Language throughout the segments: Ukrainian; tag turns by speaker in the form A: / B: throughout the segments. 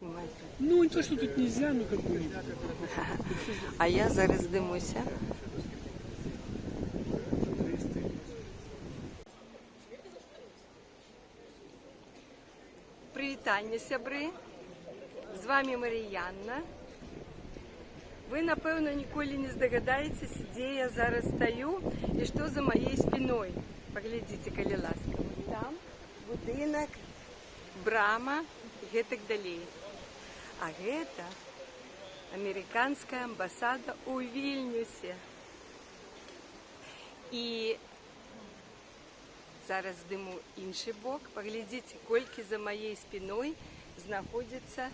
A: Ну, не то, что тут нельзя, но как бы...
B: А я зараз димуся. Привітання, сябры! З вами Маріянна. Ви, напевно, ніколи не здагадаєтесь, де я зараз стою і що за моєю спиною. Поглядите, коли ласка. Там будинок, брама і гэтак далей. А гэта американская амбассада у Вільнюсе. І зараз здыму іншы бок. Паглядзіце, колькі за маёй спиной знаходзіцца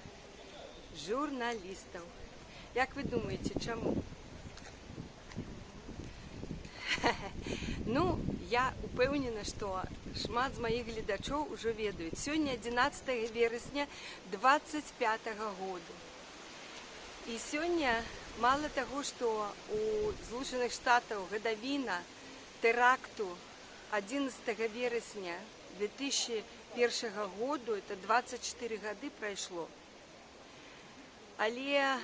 B: журналістаў. Як вы думаеце, чаму? Ну, я упэўнена, што шмат з маіх гледачоў ужо ведаюць. Сёння 11 верасня 25 году. І сёння мало таго, што у Злучаных Штатаў гадавіна тэракту 11 верасня 2001 году, это 24 гады прайшло. Але,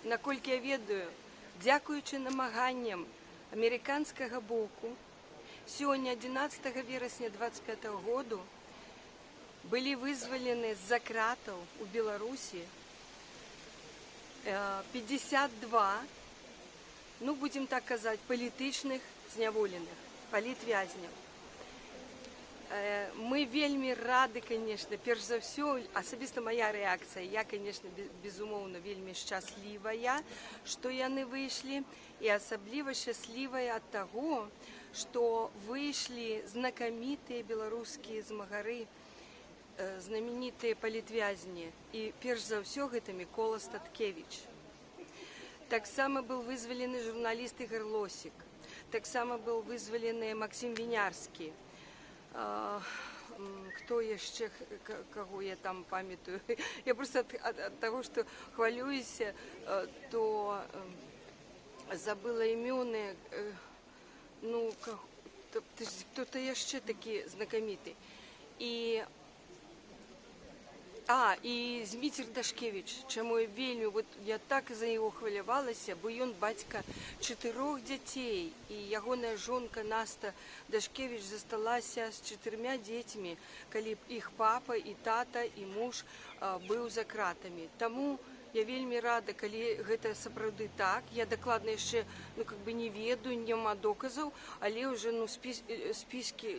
B: наколькі я ведаю, дзякуючы намаганням амерыканскага боку, сёння 11 верасня 25 году былі вызвалены з-за кратаў у Беларусі 52, ну, будем так казаць, палітычных зняволеных, палітвязняў. Мы вельмі рады, конечно, перш за ўсё, асабіста моя рэакцыя, я, конечно, безумоўна, вельмі шчаслівая, што яны выйшлі, і асабліва шчаслівая ад таго, што выйшлі знакамітыя беларускія змагары, знаменитые палітвязні, і перш за ўсё гэта Мікола Статкевіч. Таксама быў вызвалены журналіст Ігор Лосік, таксама быў вызвалены Максим Вінярскі. Кто яшчэ, каго я там памятаю? Я просто ад таго, што хвалююся, то забыла імёны, ну, кто-то яшчэ такі знакаміты. І Зміцер Дашкевич, чаму я вельмі, вот я так за яго хвалявалася, бо ён бацька 4 дзяцей, і ягоная жонка Наста Дашкевич засталася з 4 дзецьмі, калі іх папа і тата і муж быў за кратамі. Таму я вельмі рада, калі гэта сапраўды так. Я дакладна яшчэ, ну, как бы не ведаю, няма доказаў, але ўжо, ну, спіскі,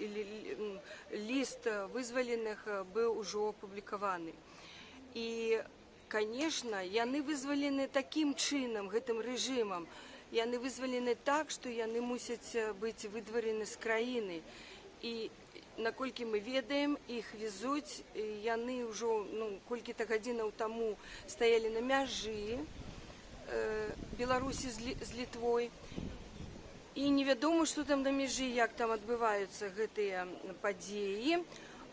B: ліст вызваленых быў ужо апублікаваны. І, конечно, яны вызвалены такім чынам, гэтым рэжымам. Яны вызвалены так, што яны мусяць быць выдварены з краіны. І наколькі мы ведаем, іх везуць, яны ўжо, ну, колькі-то гадзінаў таму стаялі на мяжы Беларусі з Літвой. І невядома, што там на мяжы, як там адбываюцца гэтыя падзеі.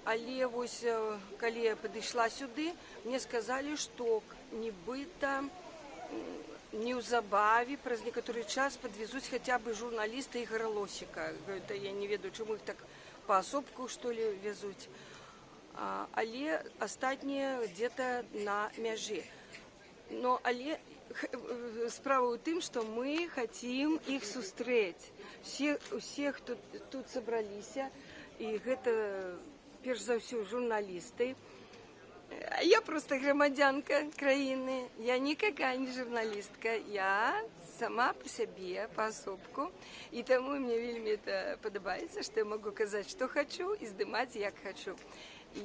B: Але вось, калі я падышла сюды, мне сказалі, што нібыта неўзабаве, праз некаторы час падвезуць хаця бы журналіста Ігора Лосіка. Гэта я не ведаю, чаму іх так паасобку, што ли, везуць. Але астатнія где-то на мяжы. Но але справа ў тым, што мы хацім іх сустрэць. Усе, хто тут сабраліся, і гэта перш за ўсё журналісты. Я просто грамадзянка краіны, я никакая не журналістка, я сама по сябе, паасобку, і таму мне вельмі это падабаецца, што я могу казаць, што хачу, і здымаць, як хачу.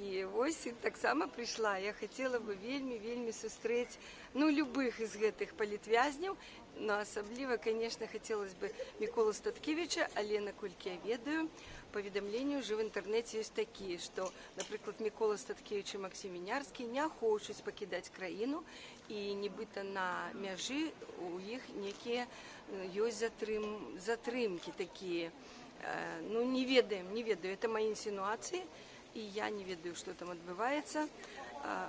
B: І вось таксама прыйшла, я хацела бы вельмі сустрэць, ну, любых з гэтых палітвязняў, но асабліва, конечно, хацелось бы Міколу Статкевіча, але, наколькі я ведаю, паведамленні ўжо в інтэрнэце ёсць такія, што, напрыклад, Мікола Статкевіч і Максим Вінярскі не хочуць пакідаць краіну, і нібыта на мяжы у іх некія ёсць затрымкі такія. Ну, не ведаю, это мои інсінуацыі, і я не ведаю, што там адбываецца.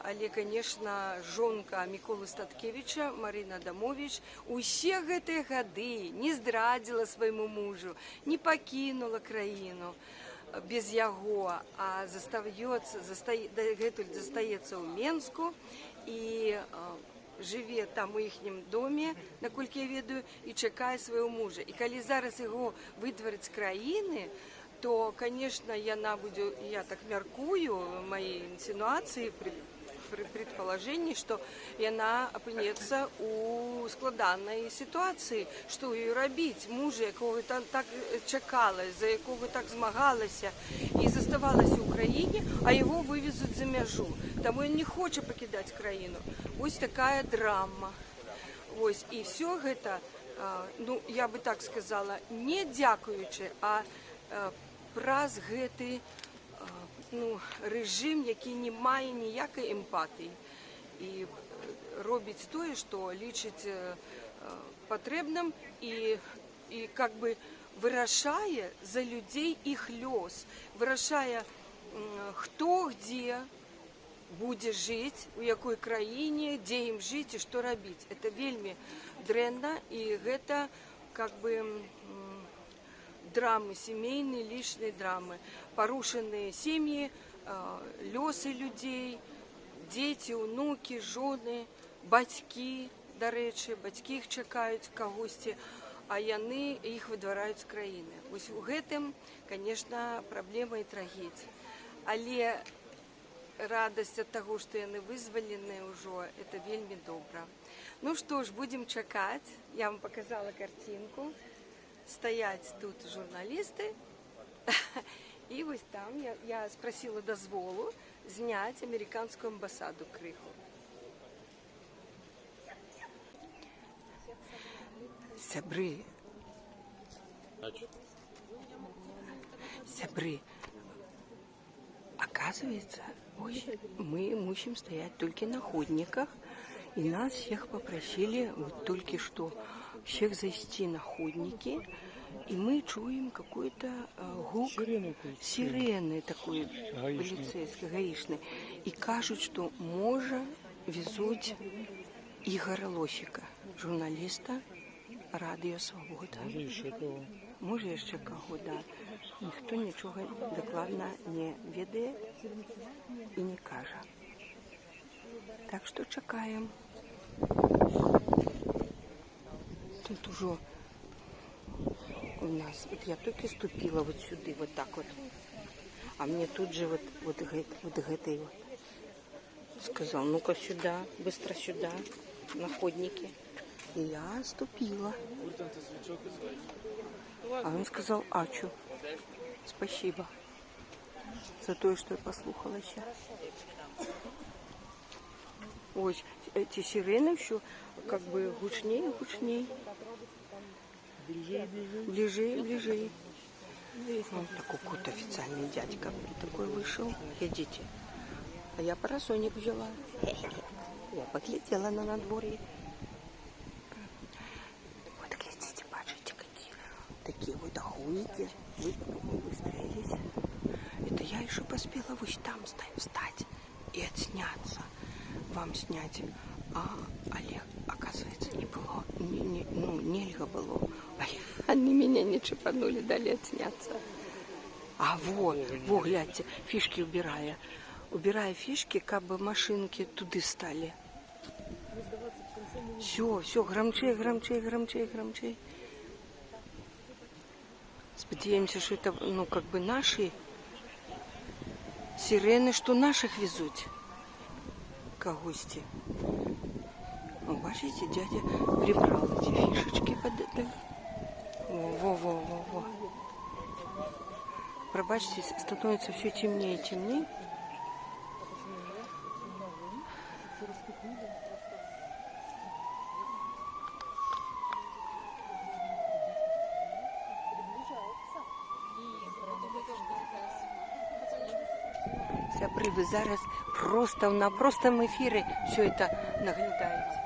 B: Але, конечно, жонка Міколы Статкевіча, Марына Адамович, усе гэтыя гады не здрадзіла свайму мужу, не пакінула краіну без яго, а дагэтуль застаецца ў Менску і живе там у їхнім домі, наколькі я ведаю, і чекає свого мужа. І коли зараз його видворять з країни, то, конечно, яна будзе, я так мяркую, мои инсинуации, предположение, что яна апынецца у складанай ситуации, что ее рабіць, мужа, якого так чакала, за якого так змагалася и заставалася в Украине, а его вывезут за мяжу. Тому он не хочет покидать краину. Вот такая драма. Вот. И все это, ну, я бы так сказала, не дзякуючы, а праз гэты ну, рэжым, які не мае ніякай эмпатыі і робіць тое, што лічыць патрэбным і как бы вырашае за людзей іх лёс, вырашае, хто дзе будзе жыць, у якой краіне, дзе ім жыць і што рабіць. Это вельмі дрэнна, і гэта как бы драмы, семейные, личные драмы, порушенные семьи, лёсы людей, дети, внуки, жены, бацькі, дарэчы, бацькі іх чакаюць кагосьці, а яны іх выдвараюць з краіны. Вось у гэтым, конечно, праблема і трагедія. Але радасць ад таго, што яны вызвалены ўжо, это вельмі добра. Ну што ж, будем чакаць. Я вам показала картинку. Стоять тут журналисты, и вот там я спросила дозволу снять американскую амбассаду крыху. Сябры, оказывается, мы мусим стоять только на ходниках, и нас всех попросили вот только что всех зайти на ходники, и мы чуем какой-то гук сирены такой полицейской, гаишной, и кажут, что можа везуть Ігора Лосіка, журналиста Радіо Свобода. Може яшчэ каго, да. Ніхто нічога дакладна не ведае і не кажа. Так что чакаем. Тут уже у нас, вот я только ступила вот сюда, вот так вот, а мне тут же вот этой вот сказал, ну-ка сюда, быстро сюда, на ходнике. И я ступила. А он сказал, ачу, спасибо за то, что я послухала сейчас. Ой, эти сирены еще как бы гучнее. Ближе. Вот такой какой-то официальный дядька такой вышел. Идите. А я парасоник взяла. Я поглядела на надворье. Вот глядите, бачите, какие такие вот охуенники выстроились. Это я еще поспела вот там встать и отсняться. Вам снять. А Олег, оказывается, не было. Нельга было. Они меня не чипанули, дали отсняться. А вот, глядите, фишки убирая. Убирая фишки, как бы машинки туды стали. Все, громче. Сподеемся, что это, ну, как бы наши сирены, что наших везут когости. Бачите, дядя прибрал эти фишечки. Во. Пробачьте, становится все темнее и темнее. Сябры, вы зараз просто на простом эфире все это наглядаете.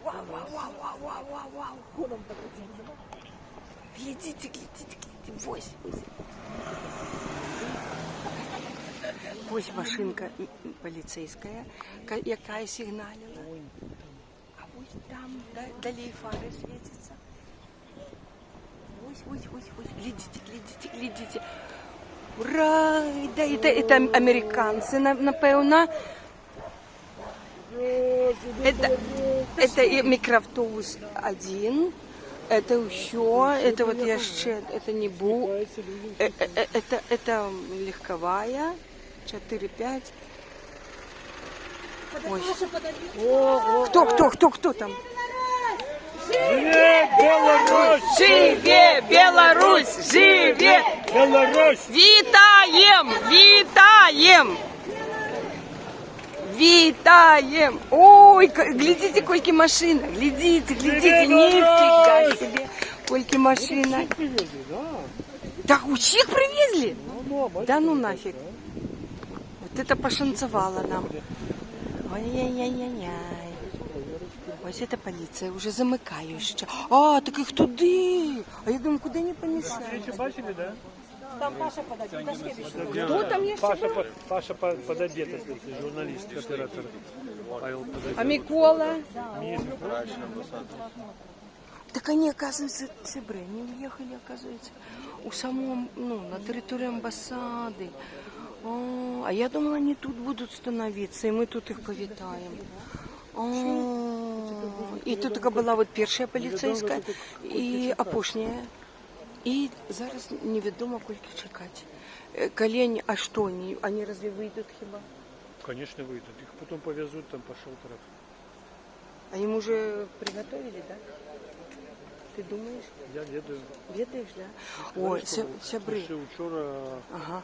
B: Вау. Глядите. Вось машинка полицейская, якая сигналила. А вот там далее фары светятся. Ось. Глядите. Ура! Да, это американцы, напевно. Это и микроавтобус один. Это еще, это вот еще, это не бу, это легковая, 4-5. Ой. Кто там?
A: Живе Беларусь!
B: Живе Беларусь! Живе
A: Беларусь!
B: Витаем! Витаем! Витаем! Ой, глядите, кольки машина! Глядите, нифига себе! Кольки машина!
A: Привезли, да?
B: Так усіх привезли?
A: Ну,
B: Да ну нафиг! Вот это пошанцевало нам. Ой-яй-яй-яй-яй. Ось это поліція, вже замикаю ще. А, так їх туди. А я думаю, куди не помішають.
A: Вы бачили, да?
B: Хто там є ще?
A: Паша подойдет, если журналист, оператор. Павел подойдет.
B: А Микола?
A: Мир.
B: Так они, оказывается, сябры, они уехали, оказывается, у самом, ну, на территории амбассады. А я думала, они тут будут становиться, и мы тут их повитаем. І тут така була от перша поліцейська, і опошня. І зараз невідомо, скільки чекати. Колень, а що, вони разве вийдуть хіба?
A: Конечно, выйдут. Их потом повезут там по шелтерах.
B: А им уже приготовили, да? Ты думаешь?
A: Я ведаю.
B: Ведаешь, да? Ой, сябры.
A: Ще вчора
B: Ага.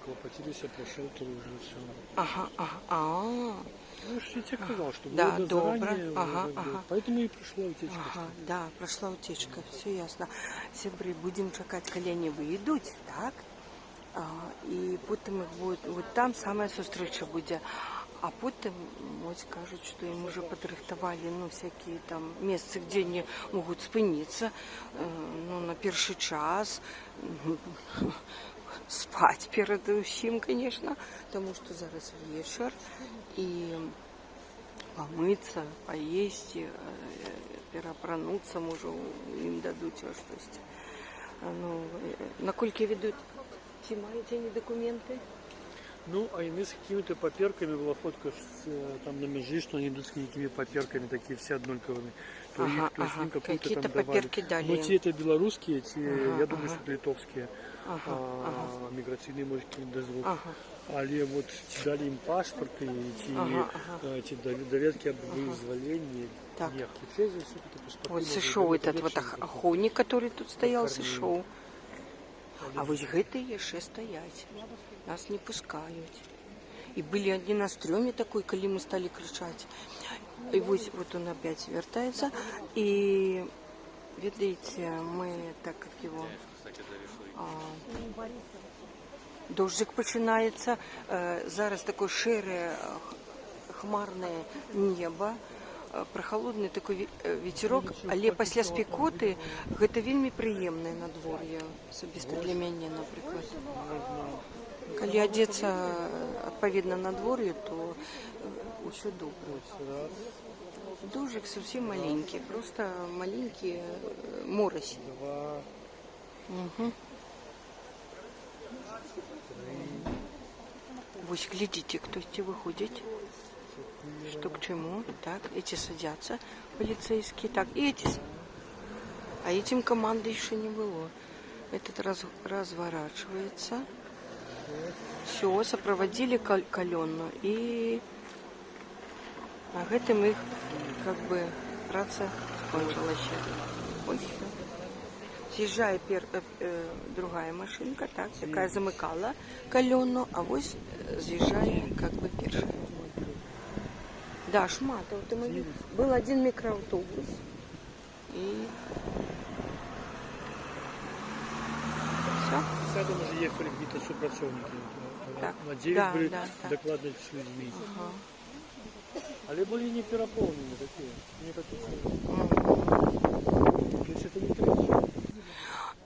A: клопотилися про шелтер уже все.
B: Ага.
A: Ну, я тебе сказал, что
B: Да,
A: было
B: добро.
A: заранее.
B: Ага,
A: как бы.
B: ага.
A: Поэтому и пришла утечка.
B: Ага, да, прошла утечка, все ясно. Сябры, будем чекати, коли вони вийдуть, так? І потім їх буде, от там саме зустріча буде. А потім, ось кажуть, що їм вже підрихтували, ну, всякі там місця, де вони можуть спинитися, ну, на перший час, спать перед усім, звісно, тому що зараз вечір, і помыться, поесть, переопрануться, може, їм дадуть щось. Ну, накольки ведуть, ці мають вони документи?
A: Ну, а иные с какими-то поперками, была фотка там на межи, что они идут с какими-то поперками, такие все однольковыми. То
B: Ага,
A: их, то есть
B: ага.
A: им какую-то
B: Какие-то
A: там давали.
B: поперки дали
A: Но
B: им.
A: те это белорусские, те,
B: Ага,
A: я думаю,
B: ага.
A: что это литовские.
B: Ага,
A: Миграционные, может, какие-то дозвол.
B: Ага.
A: Але вот дали им паспорты,
B: Ага.
A: эти доведки об вызволении.
B: Так.
A: Нет, все все-таки паспорты.
B: Вот
A: можно
B: сышоу
A: дать,
B: этот вот
A: легче
B: охотник, который тут стоял,
A: Покормили.
B: сышоу. А вот гэтые ще стоять. Нас не пускают. И были одни на стрёме такой, коли мы стали кричать. И вот он опять вертается. И, видите, мы, так как его... Дождик починається. Зараз таке шире, хмарне небо. Прохолодний такий вітерок, але після спекоти це вельми приємне надвор'я, особисто для мене, наприклад. Коли одеться відповідно надвор'ю, то ще добре. Дождик зовсім маленький, просто маленький морось. Угу. Вот глядите, кто-то выходит. Что к чему? Так, эти садятся, полицейские. Так, и эти. А этим команды еще не было. Этот разворачивается. Все, сопроводили коленну. И на этом их как бы праца кончилась. Ой, все. Съезжает другая машинка, так, такая замыкала коленну, а вот съезжает как бы першая. Да, шмат автомобиль. Был один микроавтобус. И все.
A: Садом уже ехали какие-то супрацовники.
B: Так,
A: На 9
B: да,
A: были
B: да, так.
A: докладывать с людьми.
B: Ага.
A: Але были не переполнены такие. Не такие. То есть это не кричит.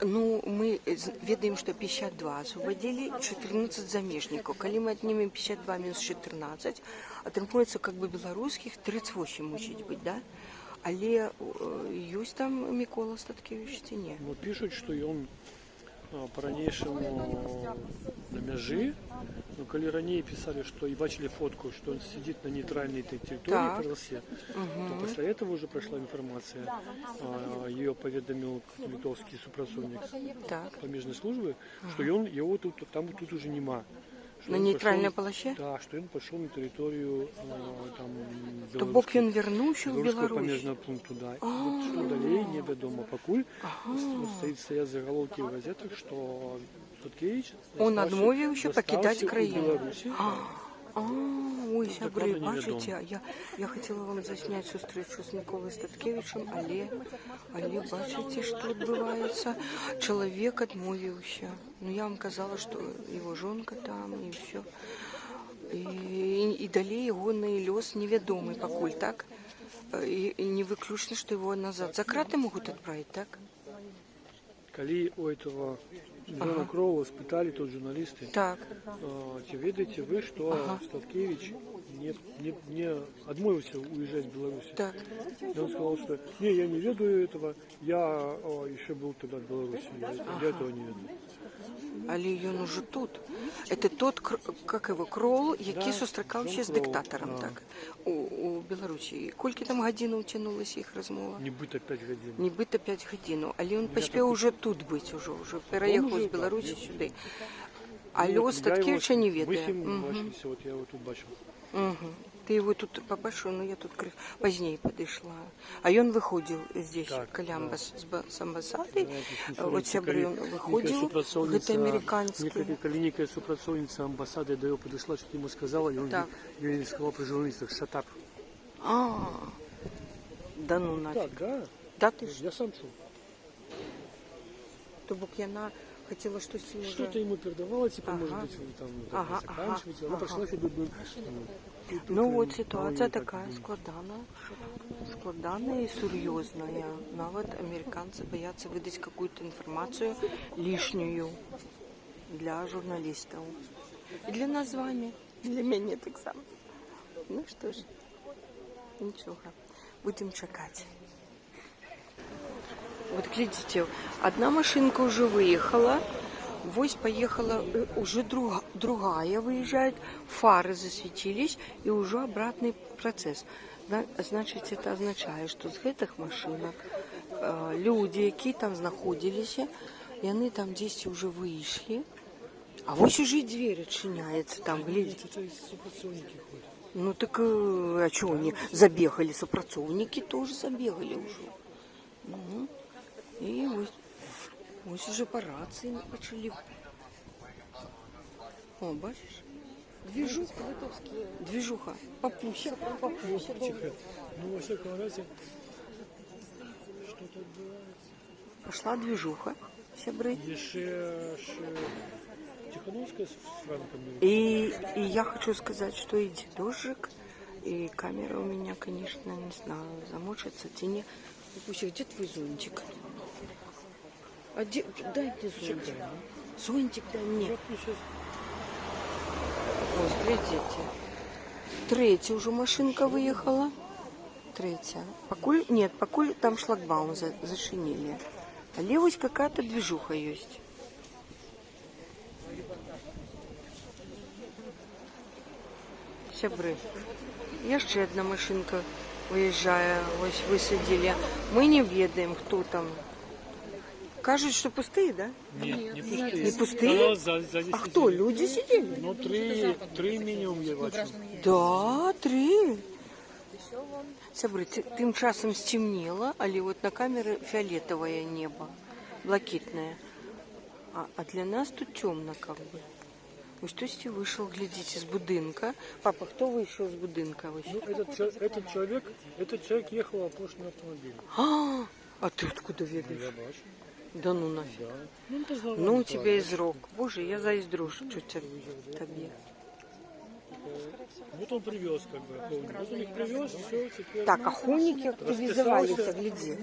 B: Ну, мы ведаем, что 52 освободили, 14 замежников. Коли мы отнимем 52 минус 14, отрахуется как бы белорусских 38 мусить быть, да? Але есть там Микола Статкевич, ці ні?
A: Но пишут, что и он по-ранейшаму на мяжы. Но коли ранее писали, что и бачили фотку, что он сидит на нейтральной этой территории
B: Так.
A: полосе, то после этого уже прошла информация, ее поведомил литовский супрацовник
B: Так.
A: памежной службы, что его тут уже нема. Что
B: На
A: он
B: нейтральной
A: пошел-
B: полосе?
A: Да, что он пошел на территорию там
B: То бок ён вярнуўся ў
A: беларускага
B: Беларусь.
A: памежнага пункту, да. І от што далей невядома. Пакуль стаіць загалоўкі ў газетах, што Суткевич
B: Он адмовіўся пакідаць
A: застаўся ў
B: краіну.
A: Беларусі.
B: Ой, сябры,
A: дакладна невядома.
B: бачыце, я хацела вам засняць сустрэчу з Міколай Статкевічем, але бачыце, што адбываецца. Чалавек адмовіўся. Ну, я вам казала, што его жонка там, і ўсё. І далей ягоны лёс невядомы пакуль, так? І не выключна, што его назад за краты могуць адправіць, так?
A: Калі у этого Джона Кроула спыталі тут журналісты,
B: Так.
A: ці ведаеце вы, што Статкевич не адмовіўся уезжать в Беларусь?
B: Так.
A: И он сказал, что не, я не ведаю этого, я еще был тогда в Беларуси, я этого не ведаю.
B: Але ён уже тут. Это тот, как его, Кроул, які сустракаўся з дыктатарам, так, у Беларусі. Колькі там гадзінаў цянулася іх размова?
A: Нібыта 5 гадзін.
B: Нібыта 5 гадзінаў, але ён паспеў уже тут быць, уже пераехаў з Беларусі сюды. А лёс Статкевіча не
A: Мы с
B: ведае.
A: ним бачились, вот я его тут бачил.
B: Ты его тут побачыў, но я тут пазней падышла. А ён выходзіл здесь,
A: Так,
B: каля з амбасады.
A: Да,
B: Вот сябры ён выходзіў, гэта амерыканскі.
A: Калі некая супрацоўніца амбасады да яго падышла, што ему сказала, і он
B: Так.
A: ёй сказал при журналістах, shut up.
B: Да ну нафиг.
A: Так, да,
B: Да ты ж.
A: я сам чуў.
B: То бок яна хотела штосьці уже...
A: Что-то ему передавала, типа,
B: Ага.
A: может быть, вы там
B: Ага,
A: заканчиваете. Она
B: ага.
A: пошла сюда,
B: Ну вот ситуація така складана і сур'ёзная. Нават американцы боятся выдать какую-то информацию лишнюю для журналистов. И для нас с вами, и для меня так само. Ну что ж, ничего, будем чекать. Вот глядите, одна машинка уже выехала, вось поехала, уже другая выезжает, фары засветились, и уже обратный процесс. Значит, это означает, что с этих машинок люди, які там знаходилися, яны там десь уже вышли, а вось уже и дверь отчиняется там, глядите.
A: Это супрацоўнікі ходят.
B: Ну так, а что они забегали, супрацоўнікі тоже забегали уже. Угу. И ось уже по рации почали. О, бачишь? Движуха. Попуся.
A: Ну, во всяком разе, что-то отбывается.
B: Пошла движуха, сябры.
A: Еще Тихановская с Франком.
B: И я хочу сказать, что идет дождик, и камера у меня, конечно, не знаю, замочится, тени. Пуся, где твой зонтик? Дай мне зонтик. Зонтик дай мне. Ось, глядите. Третья уже машинка выехала. Третья. Покуль там шлагбаум зашинили. А левость какая-то движуха есть. Сябры. Яшчэ одна машинка выезжая, ось высадили. Мы не ведаем, кто там. Кажут, что пустые, да?
A: Нет, не пустые.
B: Не пустые?
A: Сзади
B: А кто, люди сидели?
A: Ну, три минимум я бачу.
B: Да, 3. Сябры, тым часам сцемнела, але вот на камеры фиолетовое небо, блакитное. А для нас тут темно как бы. Ось хтось вышел, глядите, с будинка. Папа, кто вышел с будинка?
A: Ну, этот человек ехал опошным автомобилем.
B: А ты откуда ведаешь?
A: Я бачу.
B: Да ну нафиг.
A: Да. Ну, познавал,
B: Ну, у
A: правильно.
B: тебя из рог. Боже, я зайздрожу чуть тебе.
A: Вот он привез, как бы, охотник. Вот он их привез, все, теперь...
B: Так, охотники активизовались, гляди.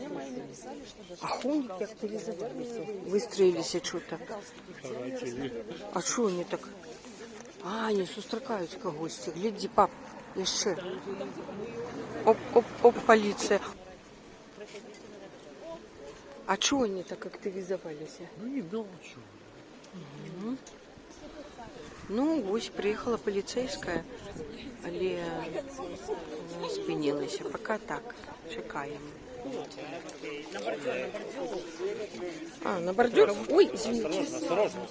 B: Охотники активизовались. Выстроились что-то. А что они так? Они сустракаюць когось. Гляди, пап, еще. Оп, полиция. А чего они так активизовались?
A: Ну, не знал, что.
B: Ну, ось приехала полицейская, але спинилася. Пока так, чекаємо. А, на бордюр? Ой, извините.
A: Осторожно.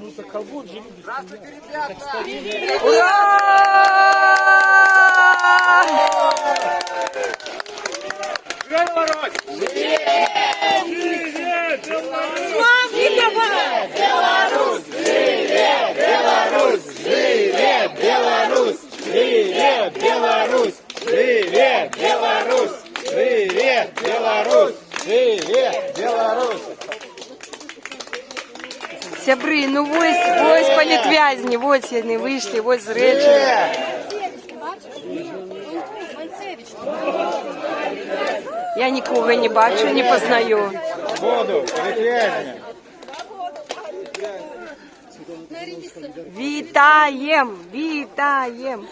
A: Ну, так а вот же люди. Здравствуйте, ребята!
B: Ура! Сябри, ну ось політв'язні, ось вони вийшли, ось з речі. Я нікого не бачу, не познаю.
C: Воду, політв'язня.
B: Вітаєм, вітаєм.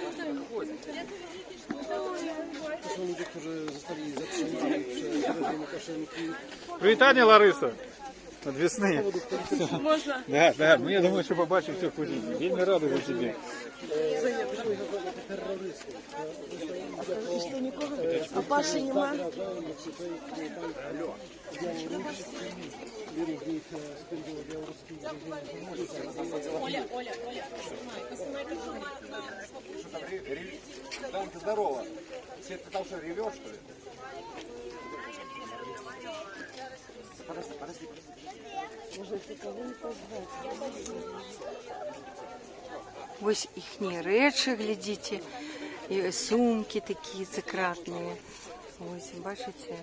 C: Привітання, Лариса. Від весни. Можна? Да. Ну, я думаю, що побачив всіх потім. Вельми радий за тебе.
B: А Паші нема?
C: Данка, здорово. Ты там что, ревешь, что ли? Подожди.
B: Ось їхні речі, глядите, і сумки такі закратні. Ось, бачите?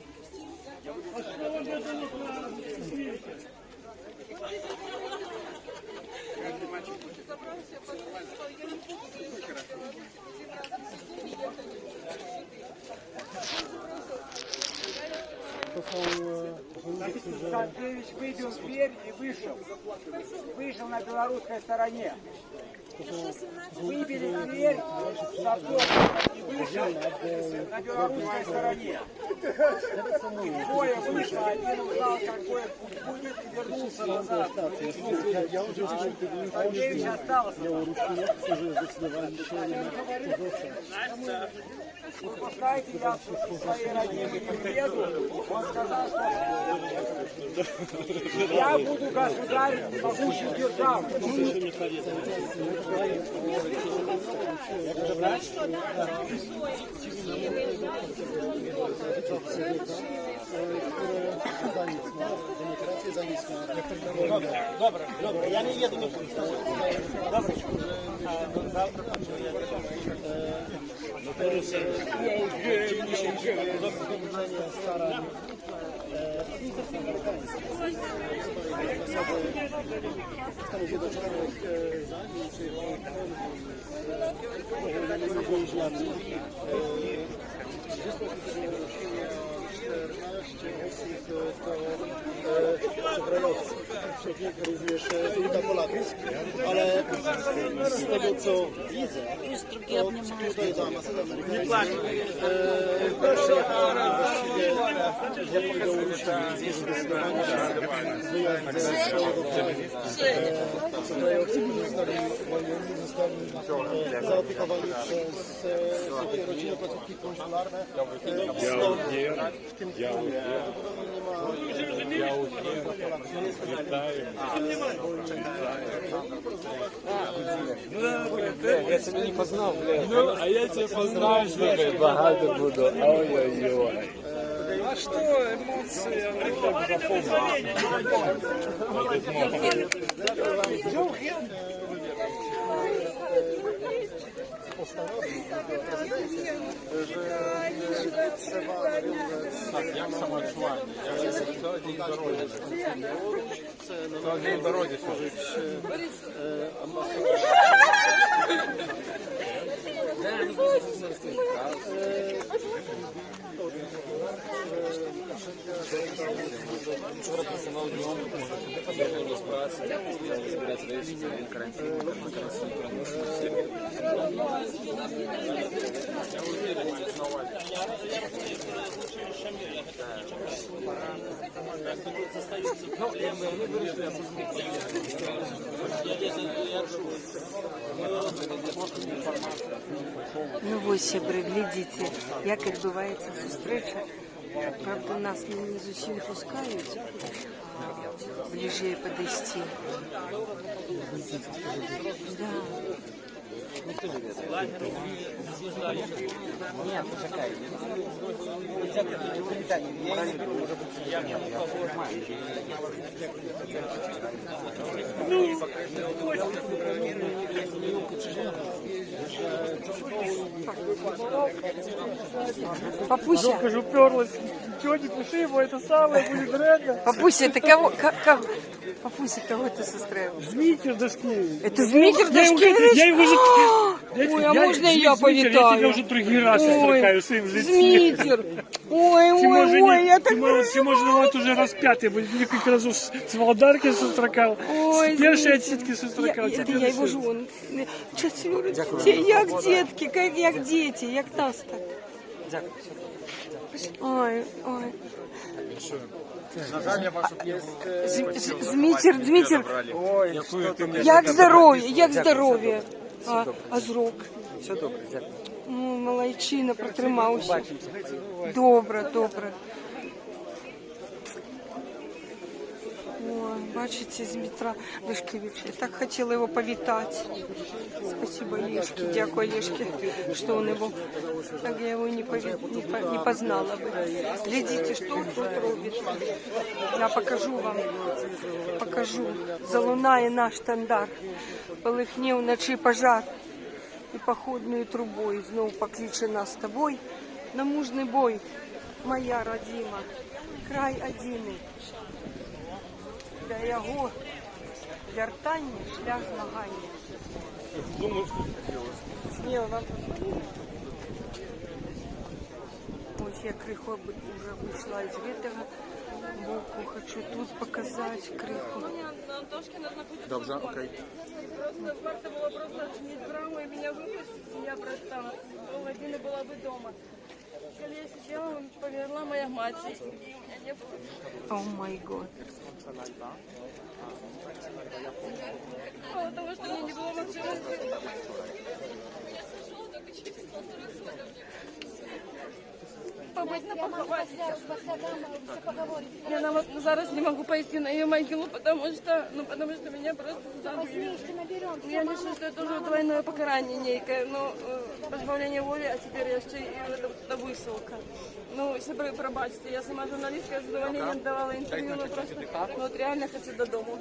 D: Савкевич выбил дверь и вышел. Вышел на белорусской стороне. Выбили дверь Савкевич и вышел на белорусской стороне. И двое вышло, один узнал, какой путь будет и вернулся назад. Савкевич остался. Вы пускаете, я со своей родиной еду. Он сказал, что я буду государь могущей державы.
A: Добре, я не їду нікуди. Добре, завтра
E: Stanów Zjednoczonych z Anglii czy więźniami. Wysłał do Białorusi 14 osób to zagrający. Wśród nich również kilka Polaków, ale z tego co widzę, to tutaj do ambasady amerykańskiej przyjechałem właściwie do Białorusi zdecydowanie wyjazd ze swojego kraju. Zagrający, którzy zostali uwolnieni, zostali zaopiekowani przez rodzinę placówki konsularne. W tym kraju
F: Я тебя не познал, блядь. Ну, а я тебя познал, слушай, богатый буду. Ой-ой-ой. А что, эмоции, я так
E: postanowił prezydencie, że trzeba nawiązać
C: Jak самоотчування? Це день дороги. Це день дороги служить.
E: ambasador.
F: Вчора працював днем, я розбиратися, збирати речі, він карантин, Я уверен, на увазі.
B: Ну ось, сябри, глядите, як відбувається зустріча. Правда, нас не з усім пускають, ближе подойти. Да. Папуся,
A: Кажу, уперлась. Ничего, не пиши его, это самое будет вредно.
B: Папуся, ты кого? Папуся, кого ты состроил?
A: Змитер Дашкевич.
B: Это Змитер
A: Я
B: Дашкевич?
A: его уже...
B: Ой, а можно и я
A: Я тебя
B: повитаю?
A: уже другий раз строкаю своим в лице.
B: Змитер! Ой, я так...
A: Ти можна вот уже раз п'ятий, бо кілька разів з Володарки сострокав,
B: Ой,
A: з першої отсідки сострокав.
B: Это я его жон. Четверо детей, як детки, як дети, як нас так. Ой, ой. Змитер, як здоров'я? А зрок?
G: Все добре, дякую.
B: Ну, малайчина протримався. Добре. Ой, бачите, Змитра Дашкевича. Я так хотела его повитать. Спасибо Олежке, дякую Олежке, что он его... Так я его не познала бы. Глядите, что он тут робит. Я покажу вам. Залунає наш штандар. Полыхне вночі пожар. І походною трубою знову покличе нас з тобою на мужний бой. Моя родима, край одиний. Для його вертання шлях змагання. Ось я криху вже вийшла із этого боку. Хочу тут показати криху.
C: Dobrze, okej.
H: Варто было просто отчинить браму и меня выпустить, и я просто половина была бы дома. Когда я сидела, померла моя мать. И у меня не было.
B: О май год.
H: Мало того, что у меня не было машины. Побыть на поховать. Я вот зараз не могу пойти на ее могилу, потому что меня просто забыли. Я решила, что это уже двойное покарание некое, позбавление воли, а теперь еще и это высылка. Ну, если вы пробачите, я сама журналистка, я с задоволением давала интервью, но просто, вот реально хочу до дому.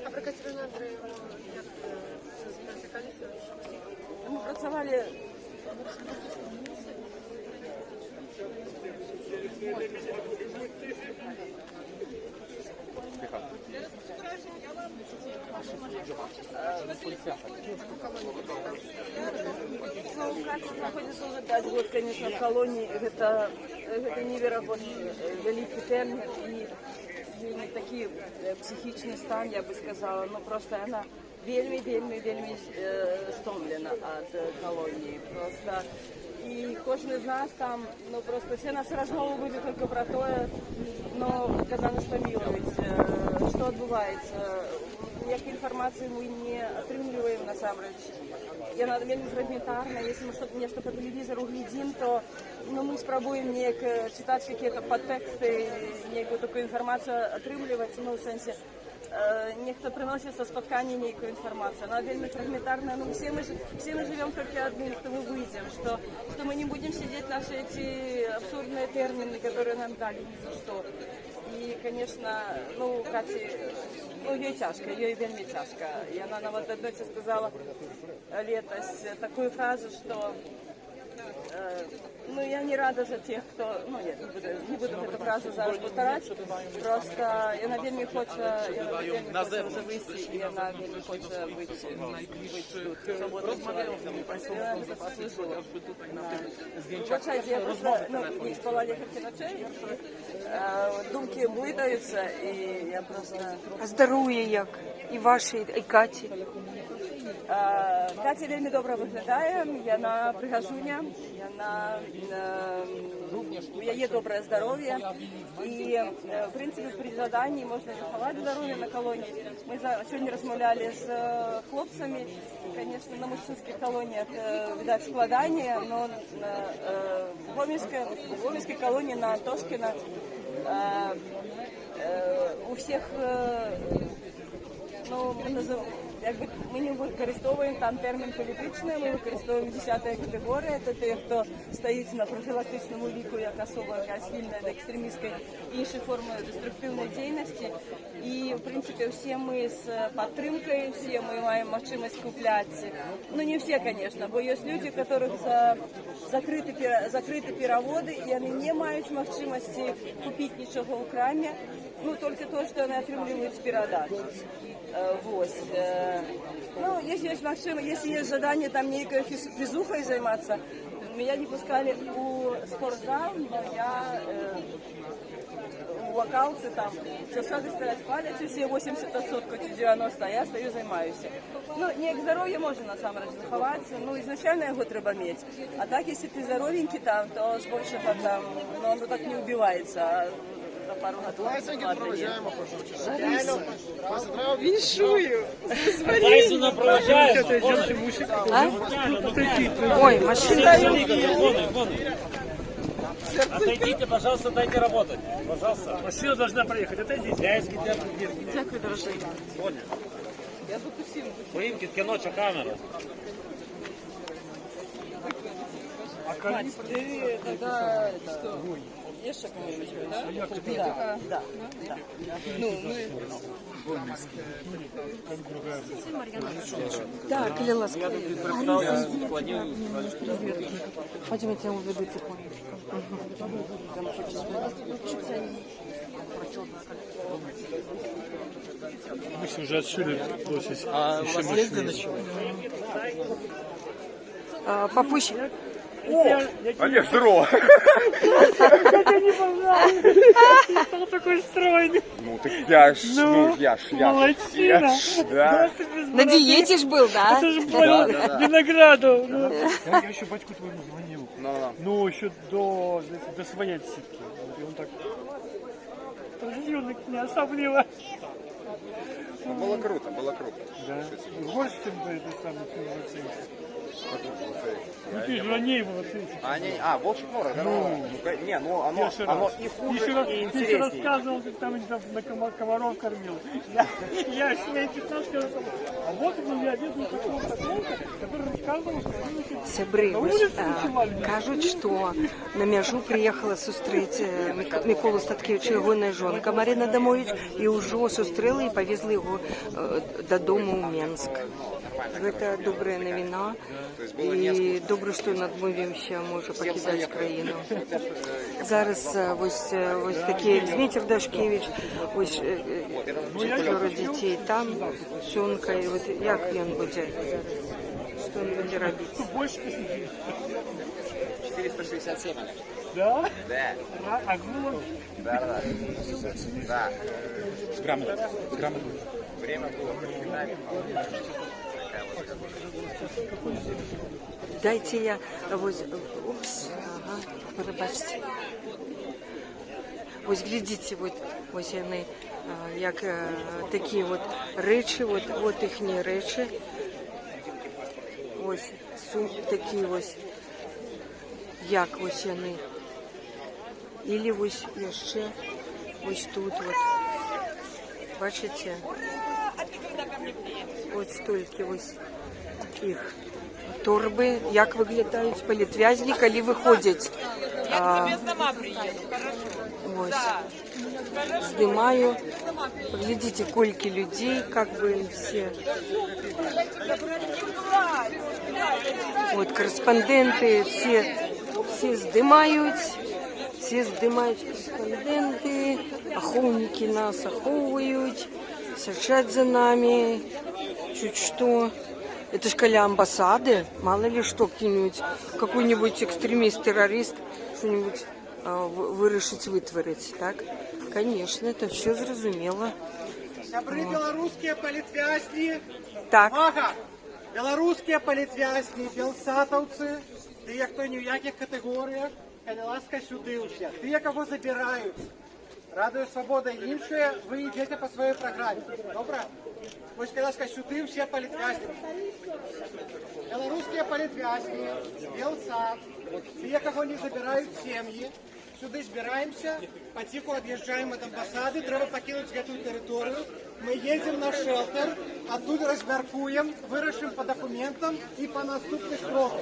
H: А про Катерину Андреевну, мы працевали. Ну, Катя находится уже 5 год, конечно, в колонии. Это невероятный великий термин и такий психічний стан, я би сказала. Ну, просто вона вельми стомлена від колонії. Просто і кожен з нас там, ну, просто всі наші розмови були тільки про те, ну, коли нас помилують, що відбувається, які інформації ми не отримуємо насамрэч. Яна вельмі фрагментарна, если мы нечто по телевизору глядим, то мы спробуем читать какие-то подтексты, некую такую информацию отрымливать, ну, в сенсе, некто приносит со споткания некую информацию. Она вельми фрагментарная, но все мы живем только одним, что мы выйдем, что мы не будем сидеть наши эти абсурдные термины, которые нам дали ни за что. И, конечно, ну, Каті, ну, їй тяжко, їй вельми тяжко. И она нам одной сказала летось такую фразу, что ну, я не рада за тех, кто... Ну, нет, не буду эту фразу зараз повторять. Просто она вельми хоче уже выйти, и она вельми хоче быть тут. Свободно заслужила. Вибачайте, я просто не спала несколько ночей. Думки блытаются, и я просто...
B: А здоров'я як? І ваше, і Каті?
H: Катя вельмі добра выглядае, яна прыгажуня, у яе добрае здароўе і в прынцыпе пры жаданні можна захаваць здароўе на калоніі. Мы сёння размаўлялі з хлопцамі, конечно, на мужчынскіх калоніях відаць складанее, но в гомельскай калоніі на Антошкіна у всех мы не выкарыстоўваем там тэрмін палітычны, мы выкарыстоўваем 10-я катэгорыя, это тыя, хто стаіць на профілактычным уліку як асоба, якая схільная да экстрэміскай і іншых формаў дэструктыўнай дзейнасці. І, в прынцыпе, усе мы з падтрымкай, усе мы маем магчымасць купляць. Ну, не все, конечно, бо ёсць людзі, которых закрыты пераводы, і яны не маюць магчымасці купіць нічога ў краме, ну, толькі то, што яны атрымліваюць з перадачы. Вот. Ну, если есть максимум, если есть желание там некой физухой заниматься, меня не пускали у спортзал, но я у локалцы там шагы стоять палец, все 80%, 90, а я стою займаюсь. Ну, не к здоровью можно на самом деле заховаться, ну, изначально его треба иметь. А так, если ты здоровенький там, то с большего там, но оно так не убивается. Віншую.
B: Ой, машина.
F: Отойдите, пожалуйста, дайте работать. Пожалуйста.
A: Машина должна проехать, отойдите.
B: Дякую, дорогой.
F: Поїмки, кіноча камера.
H: Мать, ты тогда что? Ешь какого-нибудь, да? Да. Ну, мы...
B: Да, коли ласка. Пойдем, я тебя уведу тихонечко.
A: Мы все уже отшили, бросить.
E: А у вас есть на чего?
B: Папусь.
C: Олег, здорово!
A: Это не понравилось. Стал такой стройный.
C: Ну так я ж,
A: Молодчина.
C: да.
B: На диете ж был, да?
A: Это же было винограду.
C: Я еще батьку твоему звонил.
A: Ну, еще до своей сетки. И он так... Юнок не особливо.
C: Было круто, было круто.
A: Да. Гостем бы это самое оценить. Ну ты же о ней его оценить.
C: Волчий Нора, не, ну оно и хуже, и
A: Ты еще рассказывал, как там на комаров кормил. Я с ней 15 раз. А вот я видел такого, который рассказывал, что...
B: Сябры, кажуть, що на мяжу приїхала зустріти Миколу Статкевича, його жонка Марина Адамович, і вже зустріли і повезли його додому у Менск. Це добра новина, і добре, що він відмовився, може покидати країну. Зараз ось такі Дмитрий Дашкевич, ось 4 дітей там, жонка, і от як він буде, що він буде робити?
A: Больше
E: 467.
A: Да?
E: Да.
A: А Гулов?
E: Да.
C: С грамотой.
E: Время было прочитать.
B: Дайте я ось, упс, ага, пробачте. Ось глядите, ось вони, як такі от речі, от їхні речі. Ось такі ось, як ось вони. Ілі ось ще, ось тут от. Бачите? Ось стільки ось їх. Торби, як виглядають політв'язні, коли виходять. Я сама приїду, хорошо. Ось. Знімаю. Глядите, сколько людей, как бы все. Вот кореспонденты, все здымают кореспонденты, охотники нас оховывают, сачат за нами, чуть что. Это ж коля амбассады, мало ли что, какой-нибудь экстремист, террорист, что-нибудь вирішить витворить, так? Конечно, это все зрозуміло.
D: Добрі білоруські політв'язні.
B: Так.
D: Увага!
E: Білоруські політв'язні, білсатовці, ті, хто ні в яких категоріях, коли ласка сюди усі. Ті, кого забирають. Радою Свобода і інші, ви йдете по своїй програмі. Добре? Ось, коли ласка сюди всі політв'язні. Білоруські політв'язні, Белсат, ті, кого не забирають сім'ї. Сюди збираємося, потиху від'їжджаємо від амбасади, треба покинути цю територію. Ми їдемо на шелтер, оттуда розміркуємо, вирішимо по документам і по наступних кроках.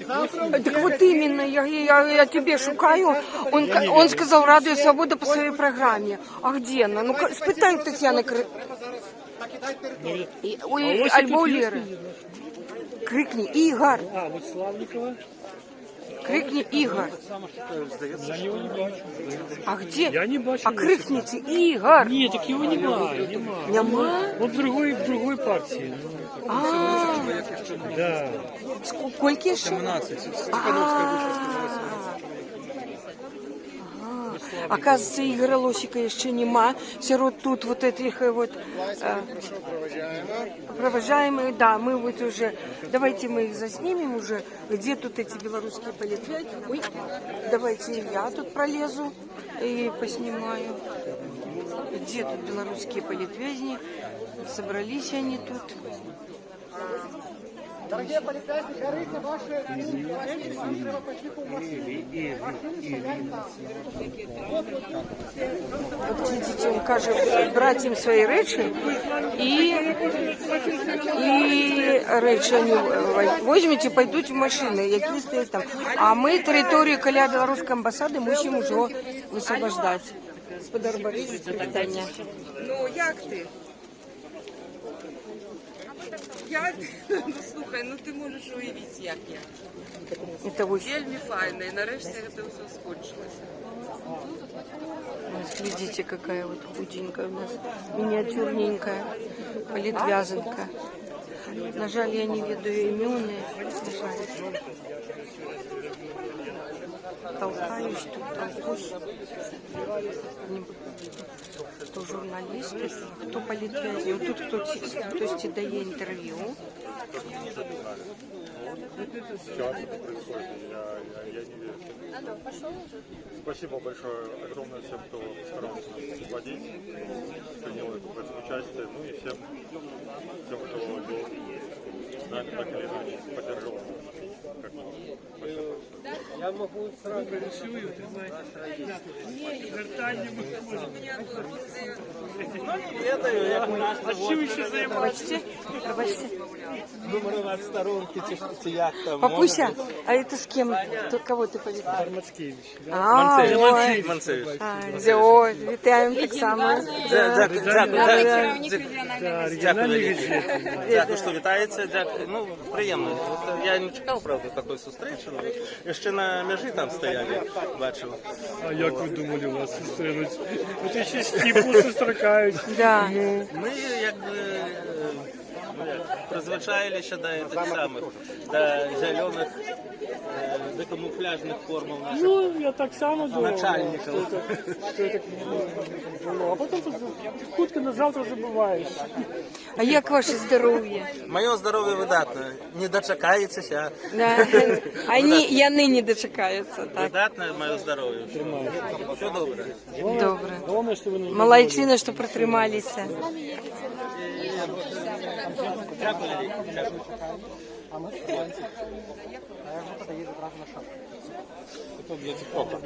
E: Завтра
B: Так вот именно, я тебе шукаю. Он сказал «Радио Свобода» по своей программе. А где она? Ну, спитай у Тетяны
E: треба зараз покидати територію.
B: Ой, альбо у Леры. Крикни «Игорь».
A: А, вот Славникова.
B: Крикни «Игорь».
A: Я его не бачу.
B: А где?
A: Я не бачу.
B: А крикните «Игорь».
A: Нет, так его немає.
B: Нема?
A: Он в другой партии. Да.
B: Сколько еще? 17. Оказывается, Игоря Лосика еще нема. Сирот тут вот этих вот провожаемых, да, мы вот уже, давайте мы их заснимем уже, где тут эти белорусские полетвязи. Ой, давайте я тут пролезу и поснимаю. Где тут белорусские политвязни? Собрались они тут.
E: Дорогие політв'язні, берите ваші речі, нам треба потиху в машину.
B: Вот видите, он каже брать им свои речи и речи они возьмете, пойдут в машины, які стоять там. А ми територію каля білоруської амбасади мусимо вже висвобождати. Господар Борис, питання.
G: Ну, як ти? Як? Ну, слухай, ну ти можеш уявити, як я.
B: Это ось.
G: Вельми файно, і нарешті це все скончилося.
B: Вот видите, какая вот худенькая у нас, миниатюрненькая политвязанка. На жаль, я не ведаю имен, на жаль. Толкаюсь тут, толкусь. Кто журналисты, кто политвязи. Вот тут кто дає интервью.
C: Сейчас это происходит, я не верю. Спасибо большое, огромное всем, кто старался нас вводить, принял в этом участие, ну и всем, кто был с нами так или иначе поддержал.
A: Я могу сразу рисую, ты знаешь. Вертальні А чим ще займаєшся?
B: Пробачте.
F: Думаю, на сторонке чи як там.
B: Папуся, а это с кем? Кого ты повітаєш?
A: Мацкевич.
F: Манцевич.
B: О, вітаємо так само.
I: Дякую, що вітається. Дякую. Ну, приємно. Я не чекав, правда, такої зустрічі. Ще на межі там стояли, бачив.
A: А як ви думали вас зустрінуть? От ще стіпу зустрікають.
B: Да.
I: Ми якби призвичаїлися до тих самих, до зелених, до камуфляжних формул наших
A: Ну, я так само думав.
I: начальників.
A: Що я так було. А потім хутко на завтра забуваєш.
B: А як ваше здоров'я?
I: Моє здоров'я видатне. Не дочекаєтеся.
B: Да. Я нині дочекаються, так.
I: Видатне моє здоров'я. Все добре.
B: Добре.
A: Головне, що ви не
B: Молодчина, що протрималися.
I: Дякую.
C: Это для ТикТока.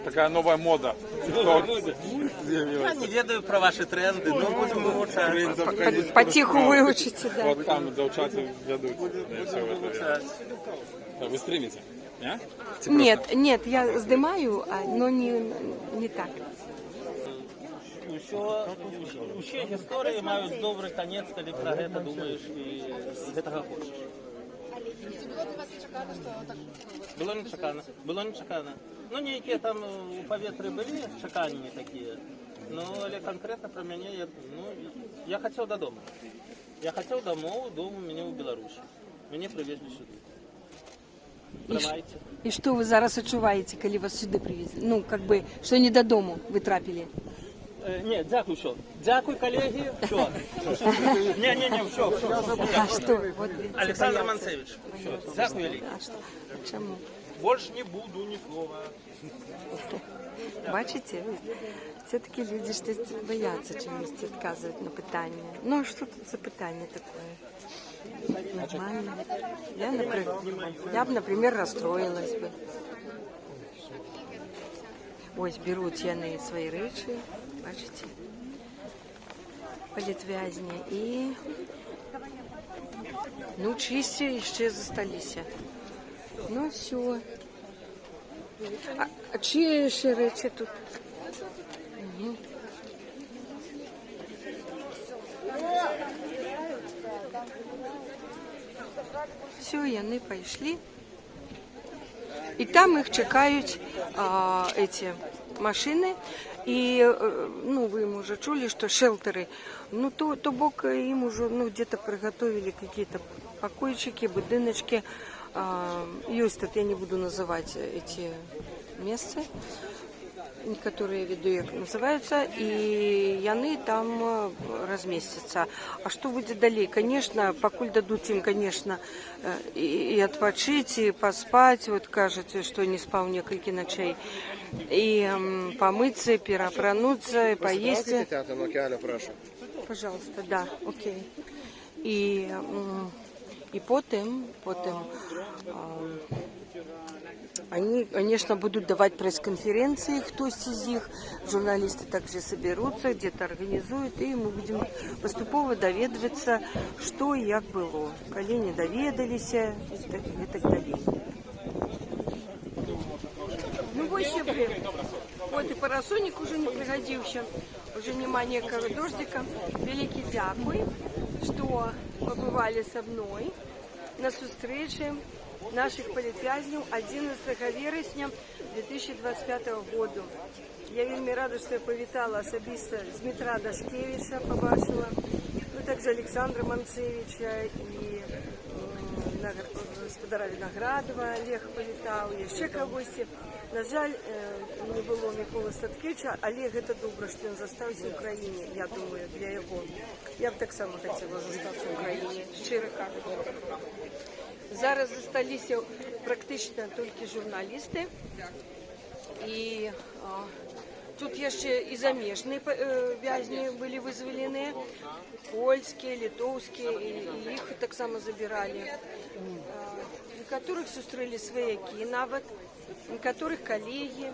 C: Такая новая мода.
I: Я не ведаю про ваші тренди, ну будемо вивчати.
B: Потиху вивчите, да.
C: Вот там девчата ведут. И все это. Вы стримите? Не?
B: Нет, я здимаю, но не так.
I: Усі історії мають добрий кінець, коли про це думаєш і цього хочеш. Було нечекано. Ну, ніякі там у повітрі були чекання такі, ну, але конкретно про мене, я хотів додому. Я хотів дому, дом у мене у Білорусі. Мене привезли сюди. Приймайте.
B: І що ви зараз відчуваєте, коли вас сюди привезли? Ну, как бы, що не додому ви трапили?
I: Ні, дякую, що. Дякую, колеги. Що? Ні, що.
B: А что? Вот,
I: Олександр Манцевич. Що? Дякую, Олег.
B: А что? Почему?
I: Больше не буду ні слова.
B: Бачите, все-таки люди щось бояться чомусь відказувати на питання. Ну, а що тут за питання таке? Нормально. Я б, наприклад, розстроїлась би. Ось беруть яни свої речі, бачите, політв'язні, і ну, чисті ще зосталися. Ну, все. А чиї ще речі тут? Угу. Все, яны пішли. І там їх чекають эти машины. И, ну, вы уже чули, что шелтеры, ну, то бок им уже, ну, где-то приготовили какие-то покойчики, будиночки. Есть тут, я не буду называть эти места, которые веду, як называются, и яны там разместятся. А что будет далее? Конечно, покуль дадут им, конечно, и отпочить, и поспать, вот кажется, что не спал несколько ночей, и помыться, и переопрануться, и поесть. Пожалуйста, да, окей. И потом они, конечно, будут давать пресс-конференции, кто-то из них, журналисты также соберутся, где-то организуют, и мы будем поступово доведываться, что и как было. Коли не доведались, и так далее. Ну, вот сябры. Вот и парасоник уже не пригодился, уже нема некого дождика. Великий дякуй, что побывали со мной на встрече наших політв'язнів 11 вересня 2025 року. Я вельми рада, що я повітала особисто Дмитра Дашкевича, побачила, ну, також Олександра Манцевича і господара Виноградова Олег повітав, і ще когось. На жаль, не було Миколи Статкевича. Олег, це добре, що він залишився в Україні, я думаю, для його. Я б так само хотіла залишитися в Україні, щиро кажучи. Зараз залишилися практично тільки журналісти. І тут є ще і заміжні в'язні були визволені, польські, литовські, і їх так само забирали. Некоторых зустріли свояки навіть, некоторых коллеги.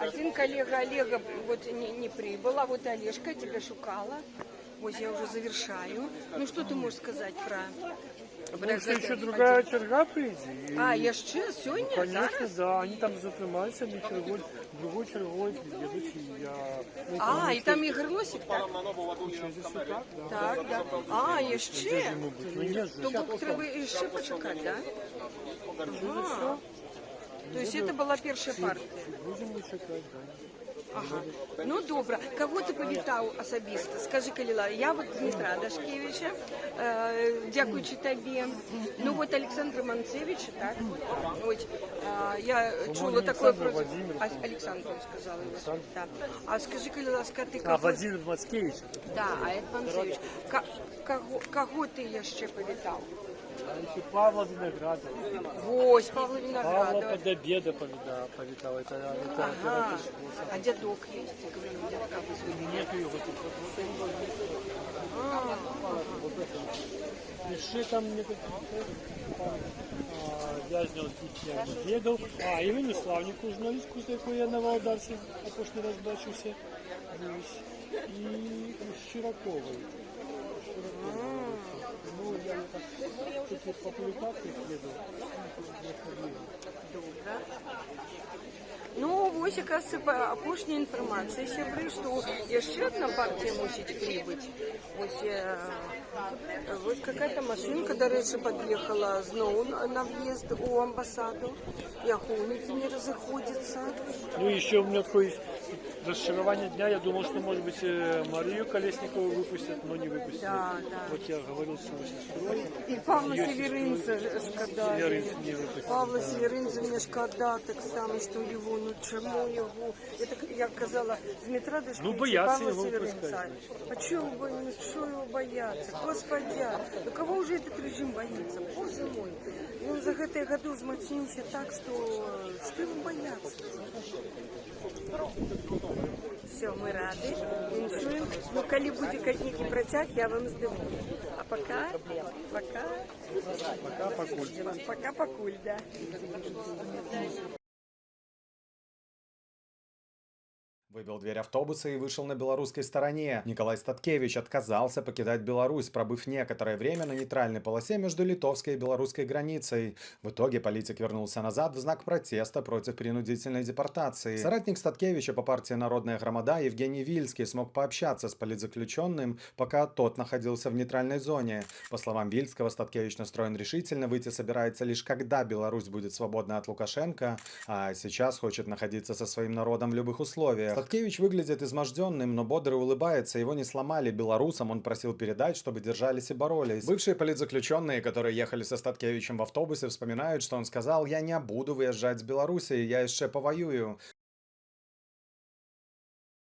B: Один коллега Олега вот не прибыл, а вот Олежка тебя шукала. Вот я уже завершаю. Ну что ты можешь сказать про...
A: Может, еще другая черга прийде.
B: А, еще сегодня?
A: Конечно,
B: Зараз?
A: да. Они там затримаются, они чергой, другой чергой едут, и я...
B: А, и там Ігор Лосик, так? Так, да. А, ще?
A: Ну, нет же.
B: То бок треба ще почекати, да? Ага. То есть это была первая партия?
A: Будем чекать, да.
B: Ага. Ну, добре. Кого ти повітав особисто? Скажи, Каліла, я вот Дмитра Дашкевича, дякуючи тобі. Ну, вот Олександра Манцевича, так? Ось, я чула такое... Олександр, он сказал. Да. А скажи, Каліла, ты кого...
A: А, Владимир Мацкевич.
B: Да, а это Манцевич. Кого ти ще повітав?
A: Еще Павла Виноградова.
B: Ось, Павла Виноградова.
A: Павла Подобеда повидал. Это
B: ага. А дядок есть? Я говорю, дядка вызвали.
A: Нету его тут. Еще там в'язнів Дедов. А, Ірину Славніку, журналістку, з якою я на Володарці опошний раз бачився. І Щираковою. Ну, я тут по публикациях еду.
B: Добре. Ну, ось, оказывается, по опошній інформації, сябри, що ще одна партія мусить прибыть. Ось какая-то машинка, до речі, під'їхала знову на в'їзд у амбасаду. І охотники не розходяться.
A: Ну, еще у меня такое разочарование дня. Я думал, что, может быть, Марию Колесникову выпустят, но не выпустили.
B: Да, да.
A: Вот я говорил с его сестрой.
B: І Павла Северинця шкода.
A: Северинця не выпустили.
B: Павла Северинця мне шкода, так само, что его, ну чему у него, это, я казала, з метра до школы
A: боятся
B: Павла
A: его
B: Северинца. А чего его бояться? Господи, ну кого уже этот режим боится? Боже мой. Он за гэтые годы узмацніўся так, что его бояться? Все, мы рады, віншуем. Ну, калі будзе нейкі працяг, я вам здыму. А пока, пока пакуль, да.
J: Выбил дверь автобуса и вышел на белорусской стороне. Николай Статкевич отказался покидать Беларусь, пробыв некоторое время на нейтральной полосе между литовской и белорусской границей. В итоге политик вернулся назад в знак протеста против принудительной депортации. Соратник Статкевича по партии «Народная громада» Евгений Вильский смог пообщаться с политзаключенным, пока тот находился в нейтральной зоне. По словам Вильского, Статкевич настроен решительно, выйти собирается лишь когда Беларусь будет свободна от Лукашенко, а сейчас хочет находиться со своим народом в любых условиях. Статкевич выглядит изможденным, но бодро улыбается, его не сломали. Белорусам он просил передать, чтобы держались и боролись. Бывшие политзаключенные, которые ехали со Статкевичем в автобусе, вспоминают, что он сказал: «Я не буду выезжать с Беларуси, я еще повоюю».